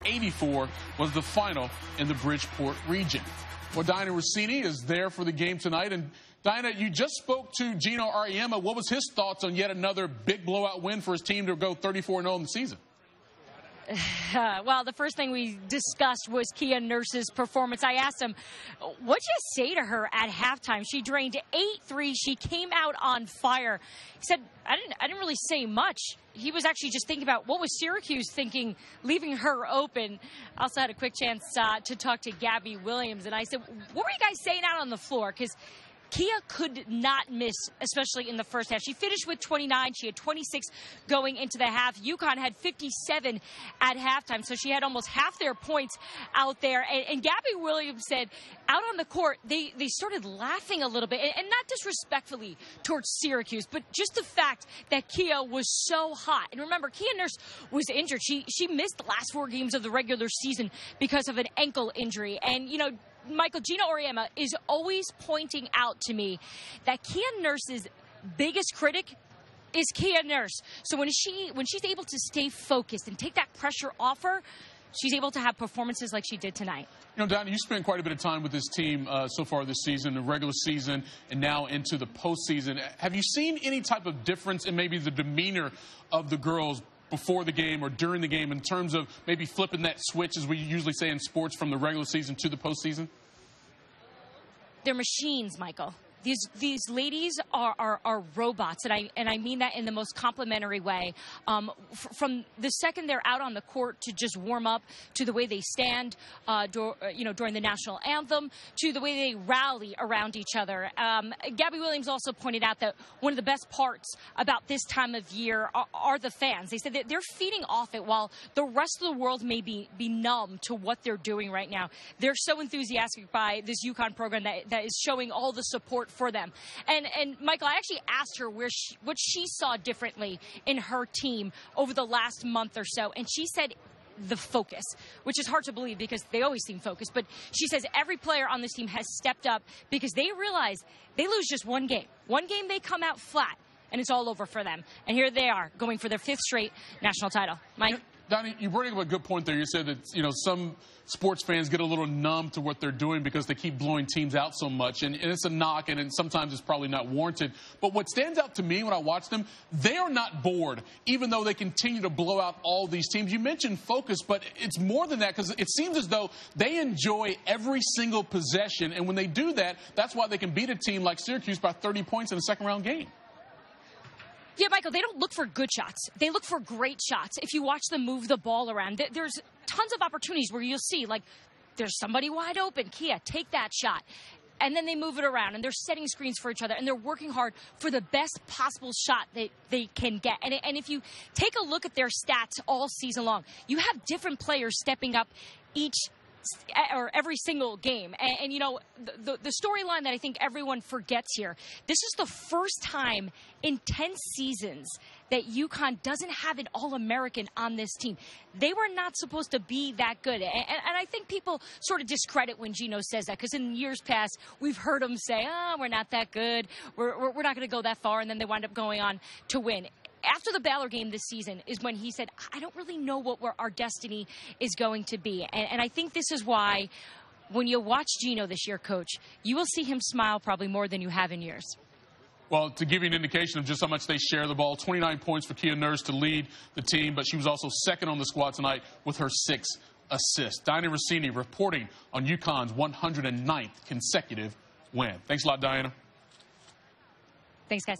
84 was the final in the Bridgeport region. Well, Diana Rossini is there for the game tonight. And Diana, you just spoke to Gino Auriemma. What was his thoughts on yet another big blowout win for his team to go 34-0 in the season? Well, the first thing we discussed was Kia Nurse's performance. I asked him, what'd you say to her at halftime? She drained 8 threes. She came out on fire. He said, I didn't really say much. He was actually just thinking about what was Syracuse thinking, leaving her open. I also had a quick chance to talk to Gabby Williams, and I said, what were you guys saying out on the floor? Because Kia could not miss, especially in the first half. She finished with 29. She had 26 going into the half. UConn had 57 at halftime, so she had almost half their points out there. And Gabby Williams said out on the court, they started laughing a little bit, and not disrespectfully towards Syracuse, but just the fact that Kia was so hot. And remember, Kia Nurse was injured. She missed the last 4 games of the regular season because of an ankle injury. And, you know, Michael, Gino Auriemma is always pointing out to me that Kia Nurse's biggest critic is Kia Nurse. So when she's able to stay focused and take that pressure off her, she's able to have performances like she did tonight. You know, Donnie, you spent quite a bit of time with this team so far this season, the regular season, and now into the postseason. Have you seen any type of difference in maybe the demeanor of the girls before the game or during the game in terms of maybe flipping that switch, as we usually say in sports, from the regular season to the postseason? They're machines, Michael. These ladies are robots, and I mean that in the most complimentary way. From the second they're out on the court to just warm up, to the way they stand, during the national anthem, to the way they rally around each other. Gabby Williams also pointed out that one of the best parts about this time of year are the fans. They said that they're feeding off it while the rest of the world may be numb to what they're doing right now. They're so enthusiastic by this UConn program that is showing all the support for them. And Michael, I actually asked her what she saw differently in her team over the last month or so, and she said the focus, which is hard to believe because they always seem focused. But she says every player on this team has stepped up because they realize they lose just one game. One game they come out flat, and it's all over for them. And here they are going for their 5th straight national title. Mike? Donnie, you brought up a good point there. You said that, you know, some sports fans get a little numb to what they're doing because they keep blowing teams out so much. And it's a knock, and sometimes it's probably not warranted. But what stands out to me when I watch them, they are not bored, even though they continue to blow out all these teams. You mentioned focus, but it's more than that because it seems as though they enjoy every single possession. And when they do that, that's why they can beat a team like Syracuse by 30 points in a second-round game. Yeah, Michael, they don't look for good shots. They look for great shots. If you watch them move the ball around, there's tons of opportunities where you'll see, like, there's somebody wide open. Kia, take that shot. And then they move it around, and they're setting screens for each other, and they're working hard for the best possible shot that they can get. And if you take a look at their stats all season long, you have different players stepping up every single game. And you know, the storyline that I think everyone forgets here, this is the first time in 10 seasons that UConn doesn't have an All-American on this team. They were not supposed to be that good. And I think people sort of discredit when Gino says that, because in years past, we've heard him say, we're not that good, we're not going to go that far, and then they wind up going on to win. After the Baylor game this season is when he said, I don't really know what our destiny is going to be. And I think this is why when you watch Gino this year, Coach, you will see him smile probably more than you have in years. Well, to give you an indication of just how much they share the ball, 29 points for Kia Nurse to lead the team, but she was also second on the squad tonight with her 6 assists. Diana Rossini reporting on UConn's 109th consecutive win. Thanks a lot, Diana. Thanks, guys.